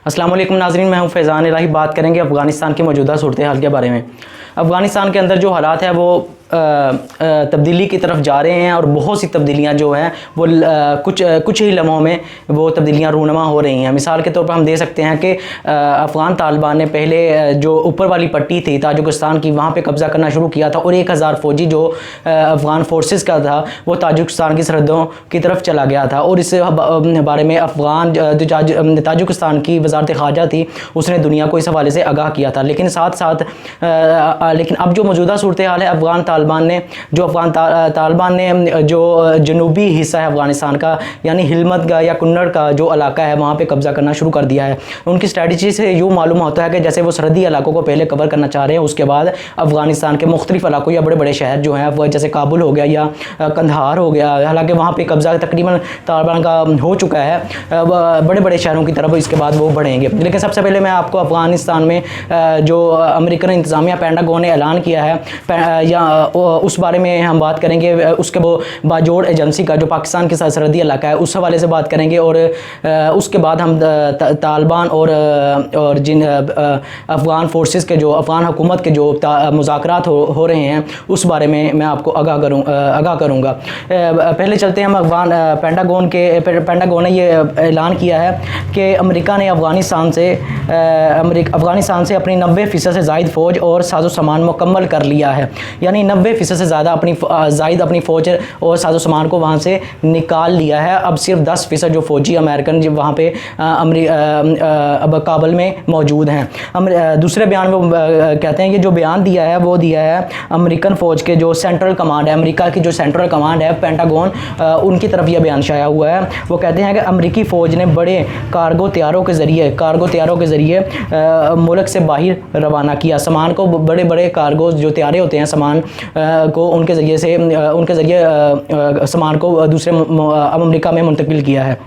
अस्सलाम वालेकुम नाज़रीन, मैं हूं फैज़ान इलाही। बात करेंगे अफ़गानिस्तान की मौजूदा सूरत हाल के बारे में। अफ़गानिस्तान के अंदर जो हालात है वो तब्दीली की तरफ जा रहे हैं और बहुत सी तब्दीलियाँ जो हैं वो कुछ ही लम्हों में वो तब्दीलियाँ रूनमा हो रही हैं। मिसाल के तौर पर हम दे सकते हैं कि अफ़गान तालिबान ने पहले जो ऊपर वाली पट्टी थी ताजिकिस्तान की, वहाँ पे कब्ज़ा करना शुरू किया था और 1000 फ़ौजी जो अफ़गान फोर्सेस का था वो ताजिकिस्तान की सरहदों की तरफ चला गया था। और इस बारे में अफ़गान ताजिकिस्तान की वज़ारत ख़ारजा थी, उसने दुनिया को इस हवाले से आगाह किया था। लेकिन साथ साथ लेकिन अब जो मौजूदा सूरत हाल है, अफ़गान तालिबान ने जो जनूबी हिस्सा है अफ़गानिस्तान का, यानी हिलमत का या कुन्नड़ का जो इलाका है, वहाँ पे कब्ज़ा करना शुरू कर दिया है। उनकी स्ट्रैटेजी से यूँ मालूम होता है कि जैसे वो सरहदी इलाकों को पहले कवर करना चाह रहे हैं, उसके बाद अफ़गानिस्तान के मुख्तलिफ इलाकों या बड़े बड़े शहर जो हैं वो जैसे काबुल हो गया या कंधार हो गया, हालांकि वहाँ पे कब्ज़ा तकरीबन तालिबान का हो चुका है, बड़े बड़े शहरों की तरफ इसके बाद वो बढ़ेंगे। लेकिन सबसे पहले मैं आपको अफ़गानिस्तान में जो अमेरिकन इंतज़ामिया पेंटागन ने ऐलान किया है या उस बारे में हम बात करेंगे। उसके वो बाजोड़ एजेंसी का जो पाकिस्तान के साथ सरहदी इलाका है उस हवाले से बात करेंगे और उसके बाद हम तालिबान और जिन अफ़गान फोर्सेस के जो अफ़गान हुकूमत के जो मुज़ाकरात हो रहे हैं उस बारे में मैं आपको आगाह करूँगा। पहले चलते हैं हम पेंटागन ने ये ऐलान किया है कि अमेरिका ने अफ़गानिस्तान से अपनी 90% से ज़ायद फ़ौज और साजो सामान मुकम्मल कर लिया है, यानी 90% से ज़्यादा अपनी फ़ौज और साजो सामान को वहाँ से निकाल लिया है। अब सिर्फ 10% जो फ़ौजी अमेरिकन जो वहाँ पे अब काबुल में मौजूद हैं। दूसरे बयान में कहते हैं कि जो बयान दिया है वो दिया है अमेरिकन फ़ौज के जो सेंट्रल कमांड है, अमेरिका की जो सेंट्रल कमांड है पेंटागन, उनकी तरफ यह बयान शाया हुआ है। वो कहते हैं कि अमेरिकी फ़ौज ने बड़े कार्गो तैयारों के ज़रिए मुल्क से बाहर रवाना किया सामान को। बड़े बड़े कार्गो जो तैयारे होते हैं सामान को, उनके ज़रिए सामान को दूसरे अमेरिका में मुंतकिल किया है।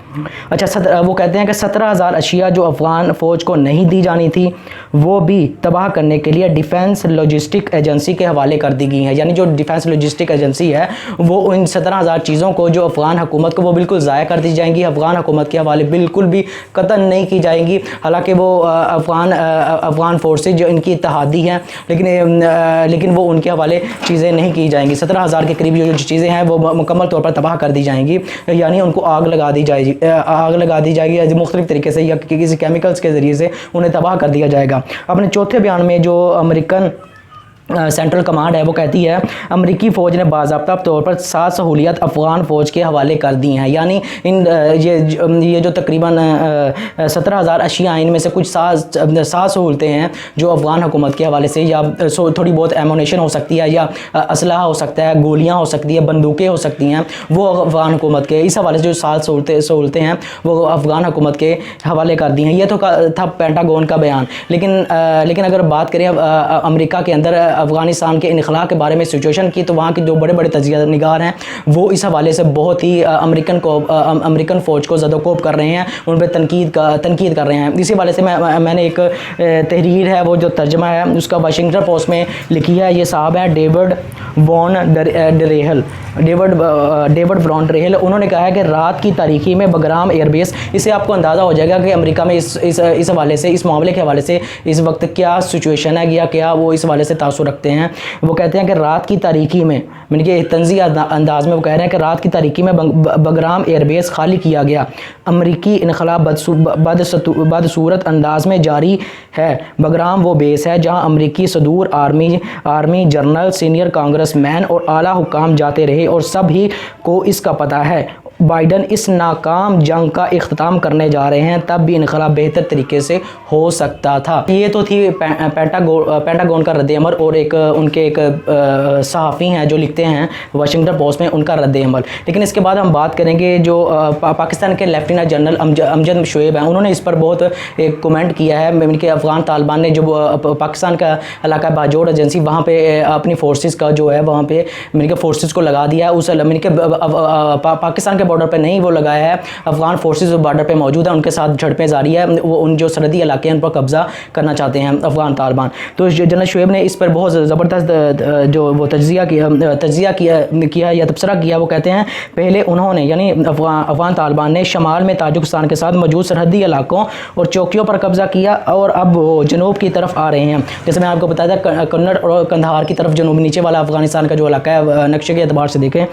अच्छा, वो कहते हैं कि 17,000 अशिया जो अफ़गान फ़ौज को नहीं दी जानी थी वो भी तबाह करने के लिए डिफेंस लॉजिस्टिक एजेंसी के हवाले कर दी गई हैं। यानी जो डिफेंस लॉजिस्टिक एजेंसी है वो इन 17,000 चीज़ों को जो अफ़गान हुकूमत को वो बिल्कुल ज़ाया कर दी जाएंगी, अफ़गान हुकूमत के हवाले बिल्कुल भी कतन नहीं की जाएंगी। हालांकि वो अफ़गान फोर्सेज जो इनकी इत्तेहादी हैं लेकिन वो उनके हवाले चीज़ें नहीं की जाएंगी। 17,000 के करीब जो चीज़ें हैं वो मुकम्मल तौर पर तबाह कर दी जाएंगी, यानी उनको आग लगा दी जाएगी मुख्तलिफ तरीके से या किसी केमिकल्स के ज़रिए से उन्हें तबाह कर दिया जाएगा। अपने चौथे बयान में जो अमेरिकन सेंट्रल कमांड है वो कहती है अमेरिकी फ़ौज ने बाज़ाब्ता तौर पर 7 सहूलियत अफ़गान फ़ौज के हवाले कर दी हैं। यानी ये जो तकरीबन 17,000 अशिया हैं, इनमें से कुछ 7 सहूलतें हैं जो अफ़गान हुकूमत के हवाले से, या थोड़ी बहुत एमोनेशन हो सकती है या असलहा हो सकता है, गोलियाँ हो सकती है, बंदूकें हो सकती हैं, वो अफ़गान हुकूमत के इस हवाले से जो 7 सहूलतें हैं वो अफ़गान हुकूमत के हवाले कर दी हैं। ये तो था पेंटागन का बयान। लेकिन अगर बात करें अमेरिका के अंदर अफ़गानिस्तान के इनखला के बारे में सिचुएशन की, तो वहाँ के जो बड़े बड़े तजिया निगार हैं वो इस हवाले से बहुत ही अमेरिकन फ़ौज को ज़दोकोब कर रहे हैं, उन पर तनकीद कर रहे हैं। इसी हवाले से मैंने एक तहरीर है वो जो तर्जमा है उसका वाशिंगटन पोस्ट में लिखी है। ये साहब हैं डेविड ब्रॉन डरेहल। उन्होंने कहा है कि रात की तारीकी में बगराम एयरबेस, इससे आपको अंदाज़ा हो जाएगा कि अमेरिका में इस हवाले से, इस मामले के हवाले से इस वक्त क्या सिचुएशन है या क्या वो इस हवाले से तासुर रखते हैं। वो कहते हैं कि रात की तारीकी में, मैंने कि तंज़ी अंदाज में वो कह रहे हैं कि रात की तारीकी में बगराम एयरबेस खाली किया गया। अमरीकी इनखला बदसूरत अंदाज में जारी है। बगराम वो बेस है जहां अमरीकी सदूर आर्मी जनरल, सीनियर कांग्रेसमैन और आला हुकाम जाते रहे और सभी को इसका पता है बाइडन इस नाकाम जंग का इख्तिताम करने जा रहे हैं, तब भी इनखला बेहतर तरीके से हो सकता था। ये तो थी पेंटागन का रद्द-ए-अमल और उनके एक सहाफ़ी हैं जो लिखते हैं वाशिंगटन पोस्ट में, उनका रद्द-ए-अमल। लेकिन इसके बाद हम बात करेंगे जो पाकिस्तान के लेफ्टिनेंट जनरल अमजद शोएब हैं, उन्होंने इस पर बहुत एक कमेंट किया है। मैंने कि अफ़गान तालिबान ने जो पाकिस्तान का इलाका बाजोड़ एजेंसी, वहाँ पे अपनी फोर्सेस का जो है वहाँ पे मैंने कि फोर्सेस को लगा दिया है। उस मैंने कि पाकिस्तान के बॉर्डर पर नहीं वो लगाया है, अफगान फोर्सेस बॉर्डर पर मौजूद है, उनके साथ झड़पें जारी है, वो उन जो सरहदी इलाके हैं उन पर कब्जा करना चाहते हैं अफगान तालिबान। तो जनरल शुएब ने इस पर बहुत ज़बरदस्त जो वो तज्जिया किया या तबसरा किया। वो कहते हैं पहले उन्होंने यानी अफगान तालिबान ने शमाल में ताजिकिस्तान के साथ मौजूद सरहदी इलाकों और चौकियों पर कब्जा किया और अब वो जनूब की तरफ आ रहे हैं। जैसे मैं आपको बताया था कन्नड़ और कंधार की तरफ जनूब नीचे वाला अफगानिस्तान का जो इलाका है नक्शे के एतबार से देखें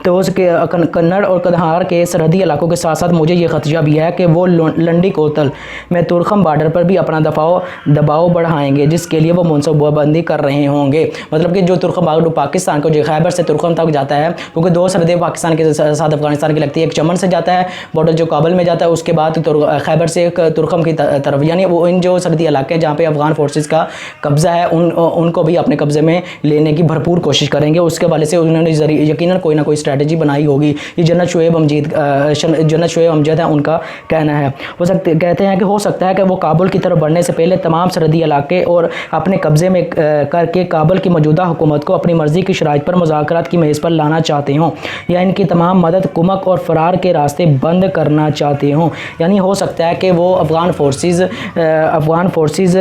तो उसके कन्नड़ और कंधार के सरहदी इलाकों के साथ साथ मुझे ये खदशा भी है कि वो लंडी कोतल में तुर्खम बॉर्डर पर भी अपना दबाव बढ़ाएंगे, जिसके लिए वो मनसूबाबंदी कर रहे होंगे। मतलब कि जो तुर्खम बॉर्डर पाकिस्तान को जो खैबर से तुर्खम तक जाता है, क्योंकि दो सरहदें पाकिस्तान के साथ अफगानिस्तान की लगती है, एक चमन से जाता है बॉर्डर जो काबुल में जाता है, उसके बाद खैबर से एक तुर्खम की तरफ, यानी वो इन जो सरहदी इलाके हैं जहाँ पे अफगान फोर्सेस का कब्जा है उनको भी अपने कब्जे में लेने की भरपूर कोशिश करेंगे। उसके वाले से उन्होंने यकीनन कोई ना कोई स्ट्रैटेजी बनाई होगी। ये जनरल शुएब अमजद है उनका कहना है। वो कहते हैं कि हो सकता है कि वो काबुल की तरफ बढ़ने से पहले तमाम सरहदी इलाके और अपने कब्जे में करके काबुल की मौजूदा हुकूमत को अपनी मर्ज़ी की शराइत पर मुज़ाकरात की मेज़ पर लाना चाहते हों या इनकी तमाम मदद कुमक और फ़रार के रास्ते बंद करना चाहते हों। यानी हो सकता है कि वो अफ़गान फोर्सेस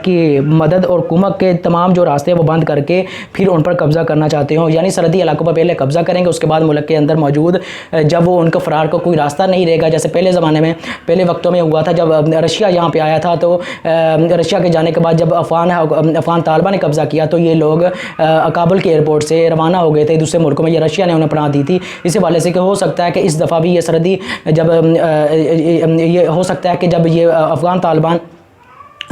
की मदद और कुमक के तमाम जो रास्ते वो बंद करके फिर उन पर कब्ज़ा करना चाहते हों। यानी सरहदी इलाकों पर पहले कब्ज़ा करेंगे, उसके बाद मुल्क के अंदर मौजूद जब वो उनका फ़रार को कोई रास्ता नहीं रहेगा, जैसे पहले वक्तों में हुआ था जब रशिया यहाँ पे आया था, तो रशिया के जाने के बाद जब अफ़गान तालिबान ने कब्ज़ा किया तो ये लोग काबुल के एयरपोर्ट से रवाना हो गए थे दूसरे मुल्कों में, ये रशिया ने उन्हें पनाह दी थी। इसी वाले से कि हो सकता है कि इस दफ़ा भी ये सरहदी ये हो सकता है कि जब ये अफ़गान तालिबान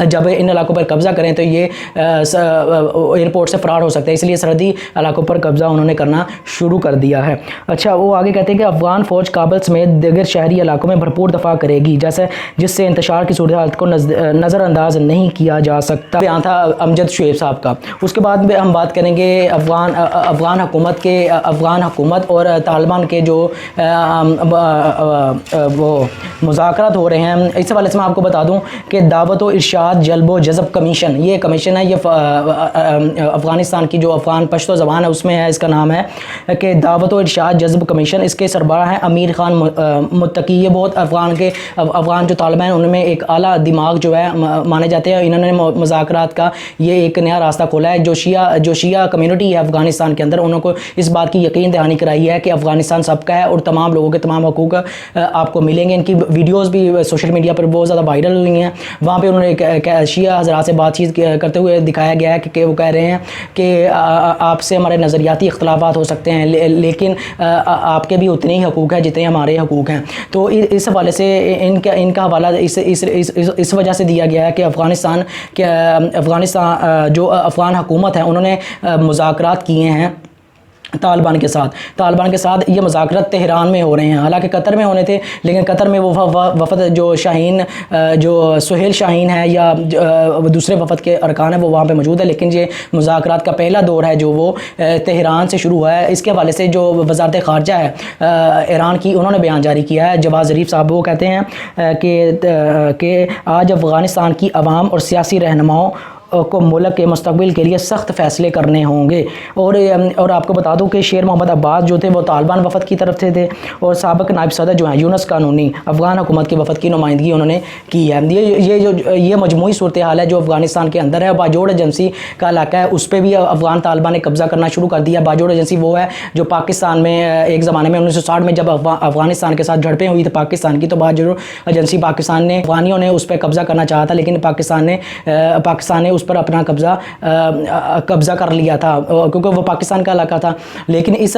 जब इन इलाकों पर कब्ज़ा करें तो ये एयरपोर्ट से फ़रार हो सकते हैं, इसलिए सरहदी इलाकों पर कब्ज़ा उन्होंने करना शुरू कर दिया है। अच्छा, वो आगे कहते हैं कि अफ़गान फ़ौज काबुल समेत दीगर शहरी इलाकों में भरपूर दफ़ा करेगी जिससे इंतशार की सूरत हाल को नज़रअंदाज नहीं किया जा सकता। यहाँ था अमजद शुएब साहब का। उसके बाद में हम बात करेंगे अफ़गान हुकूमत और तालिबान के जो वो मुज़ाकरात हो रहे हैं। इस हवाले से मैं आपको बता दूँ कि दावत व इरशाद जल्बो जज़ब कमीशन, ये कमीशन है, ये अफ़गानिस्तान की जो अफ़गान पश्तो ज़बान है उसमें है, इसका नाम है कि दावत व इरशाद जज़ब कमीशन। इसके सरबराह हैं अमीर खान मुत्तकी। ये बहुत अफ़गान जो तालिबान हैं उनमें एक आला दिमाग जो है माने जाते हैं। इन्होंने मुज़ाकरात का ये एक नया रास्ता खोला है। जो शिया कम्युनिटी है अफ़गानिस्तान के अंदर, उनको इस बात की यकीन दहानी कराई है कि अफ़गानिस्तान सबका है और तमाम लोगों के तमाम हकूक़ आपको मिलेंगे। इनकी वीडियोज़ भी सोशल मीडिया पर बहुत ज़्यादा वायरल हुई हैं। वहाँ पर उन्होंने शिया हज़रात से बातचीत करते हुए दिखाया गया है कि वो कह रहे हैं कि आपसे हमारे नज़रियाती इख्तलाफात हो सकते हैं लेकिन आपके भी उतने ही हकूक़ हैं जितने हमारे हकूक़ हैं। तो इस हवाले से इनका हवाला इस वजह से दिया गया है कि अफ़गानिस्तान जो अफ़गान हुकूमत है उन्होंने मुज़ाकरात किए हैं तालिबान के साथ। ये मुज़ाकरात तेहरान में हो रहे हैं, हालांकि कतर में होने थे, लेकिन कतर में वो वफ़द जो शाहीन जो सुहेल शाहीन है या दूसरे वफ़द के अरकान है वो वहाँ पे मौजूद है, लेकिन ये मुज़ाकरात का पहला दौर है जो वो तेहरान से शुरू हुआ है। इसके हवाले से जो वज़ारत ख़ारजा है ईरान की, उन्होंने बयान जारी किया है। जवाद ज़रीफ़ साहब वो कहते हैं कि आज अफ़गानिस्तान की अवाम और सियासी रहनुमाओं को मुल्क के मुस्तक़बिल के लिए सख्त फ़ैसले करने होंगे। और आपको बता दूं कि शेर मोहम्मद अब्बास जो थे वो तालिबान वफ़द की तरफ से थे और साबिक़ नायब सदर जो हैं यूनुस कानूनी अफ़गान हुकूमत की वफ़द की नुमाइंदगी उन्होंने की है। ये मजमूई सूरत हाल है जो अफ़गानिस्तान के अंदर है। बाजोड़ एजेंसी का इलाका है, उस पर भी अफ़गान तालिबान ने कब्ज़ा करना शुरू कर दिया। बाजोड़ एजेंसी वो है जो पाकिस्तान में एक ज़माने में 1960 में जब अफ़गानिस्तान के साथ झड़पें हुई थी पाकिस्तान की, तो बाजोड़ एजेंसी पाकिस्तान ने अफ़गानियों ने उस पर कब्ज़ा करना चाहा था, लेकिन पाकिस्तान ने उस पर अपना कब्ज़ा कर लिया था क्योंकि वो पाकिस्तान का इलाका था। लेकिन इस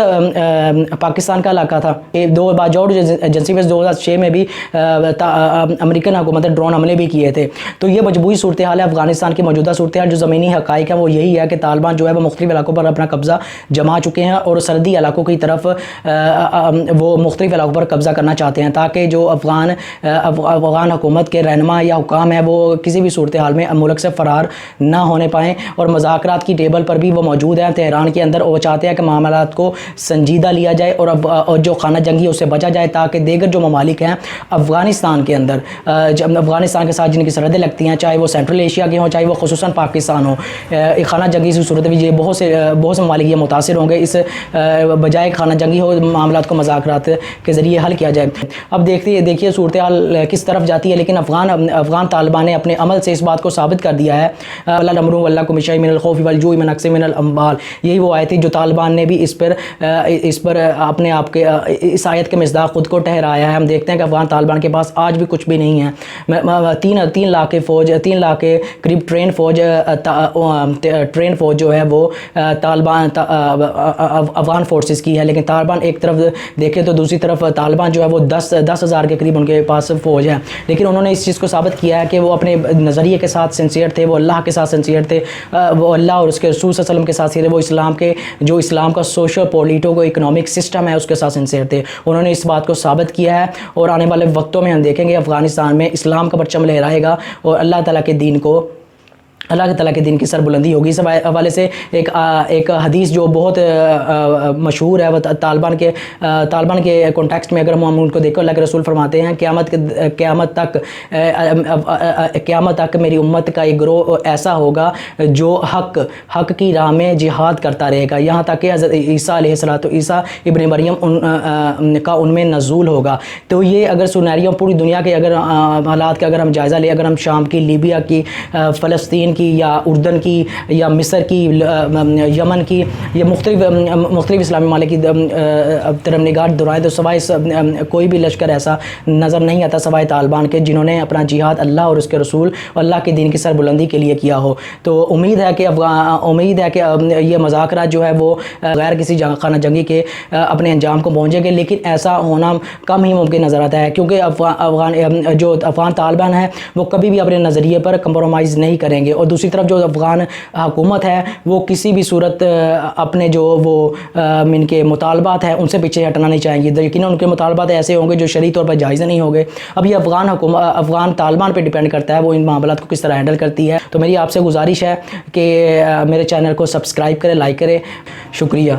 पाकिस्तान का इलाका था। दो बाजोड़ एजेंसी में 2006 में भी अमेरिकन हुकूमत ने ड्रोन हमले भी किए थे। तो ये मजबूरी सूरत हाल है अफ़गानिस्तान की मौजूदा सूरत हाल। जो ज़मीनी हक़ाइक़ है वो यही है कि तालिबान जो है वो मुख्तलिफ़ इलाकों पर अपना कब्ज़ा जमा चुके हैं और सरहदी इलाकों की तरफ वो मुख्तलिफ़ इलाकों पर कब्ज़ा करना चाहते हैं ताकि जो अफ़गान हुकूमत के रहनुमा या हुकाम है वो किसी भी सूरत हाल में मुल्क से फ़रार نہ ہونے پائیں اور مذاکرات کی ٹیبل پر بھی وہ موجود ہیں تہران کے اندر، اور وہ چاہتے ہیں کہ معاملات کو سنجیدہ لیا جائے اور جو خانہ جنگی اس سے بچا جائے، تاکہ دیگر جو ممالک ہیں افغانستان کے اندر، افغانستان کے ساتھ جن کی سرحدیں لگتی ہیں، چاہے وہ سینٹرل ایشیا کے ہوں، چاہے وہ خصوصاً پاکستان ہو، خانہ جنگی سے صورت میں یہ بہت سے ممالک یہ متاثر ہوں گے، اس بجائے خانہ جنگی ہو معاملات کو مذاکرات کے ذریعے حل کیا جائے۔ اب دیکھیے صورتحال کس طرف جاتی ہے، لیکن افغان طالبان نے اپنے عمل سے اس بات کو ثابت کر دیا ہے۔ وَلَا نَمْرُ وَلَّكُمْ بِشَيْءٍ مِّنَ الْخَوْفِ وَالْجُوعِ وَنَقْصٍ مِّنَ الْأَمْوَالِ، یہی وہ آیت تھی جو طالبان نے بھی اس پر اپنے آپ کے اس آیت کے مصداق خود کو ٹھہرایا ہے۔ ہم دیکھتے ہیں کہ افغان طالبان کے پاس آج بھی کچھ بھی نہیں ہے۔ 3 لاکھ کے فوج، 3 لاکھ کے قریب ٹرین فوج جو ہے وہ طالبان افغان فورسز کی ہے، لیکن طالبان ایک طرف دیکھیں تو دوسری طرف طالبان جو ہے وہ 10,000 کے قریب ان کے پاس فوج ہے، لیکن انہوں نے اس چیز کو ثابت کیا ہے کہ وہ اپنے نظریے کے ساتھ سنسیئر تھے، وہ اللہ کے ساتھ سنسیئر تھے، وہ اللہ اور اس کے رسول صلی اللہ علیہ وسلم کے ساتھ سنسیئر تھے، وہ اسلام کا سوشل پولیٹو کو اکنامک سسٹم ہے اس کے ساتھ سنسیئر تھے۔ انہوں نے اس بات کو ثابت کیا ہے، اور آنے والے وقتوں میں ہم دیکھیں گے افغانستان میں اسلام کا پرچم لہرائے گا اور اللہ تعالیٰ کے دین کی سربلندی ہوگی۔ اس حوالے سے ایک حدیث جو بہت مشہور ہے، وہ طالبان کے کانٹیکسٹ میں اگر ہم ان کو دیکھو، اللہ کے رسول فرماتے ہیں قیامت تک میری امت کا ایک گروہ ایسا ہوگا جو حق کی راہ میں جہاد کرتا رہے گا، یہاں تک کہ حضرت عیسیٰ علیہ الصلوۃ عیسیٰ ابن مریم کا ان میں نزول ہوگا۔ تو یہ اگر سیناریو پوری دنیا کے اگر حالات کا اگر ہم جائزہ لیں، اگر ہم شام کی، لیبیا کی، فلسطین کی، یا اردن کی، یا مصر کی، یمن کی، یا مختلف اسلامی ممالک کی طرف نگاہ دورائیں تو سوائے کوئی بھی لشکر ایسا نظر نہیں آتا سوائے طالبان کے جنہوں نے اپنا جہاد اللہ اور اس کے رسول اور اللہ کے دین کی سربلندی کے لیے کیا ہو۔ تو امید ہے کہ یہ مذاکرات جو ہے وہ غیر کسی خانہ جنگی کے اپنے انجام کو پہنچیں گے، لیکن ایسا ہونا کم ہی ممکن نظر آتا ہے، کیونکہ افغان طالبان ہیں وہ کبھی بھی اپنے نظریے پر کمپرومائز نہیں کریں گے، اور دوسری طرف جو افغان حکومت ہے وہ کسی بھی صورت اپنے جو وہ ان کے مطالبات ہیں ان سے پیچھے ہٹنا نہیں چاہیں گے، یقیناً ان کے مطالبات ایسے ہوں گے جو شرعی طور پر جائز نہیں ہوں گے۔ اب یہ افغان طالبان پہ ڈیپینڈ کرتا ہے وہ ان معاملات کو کس طرح ہینڈل کرتی ہے۔ تو میری آپ سے گزارش ہے کہ میرے چینل کو سبسکرائب کریں، لائک کریں، شکریہ۔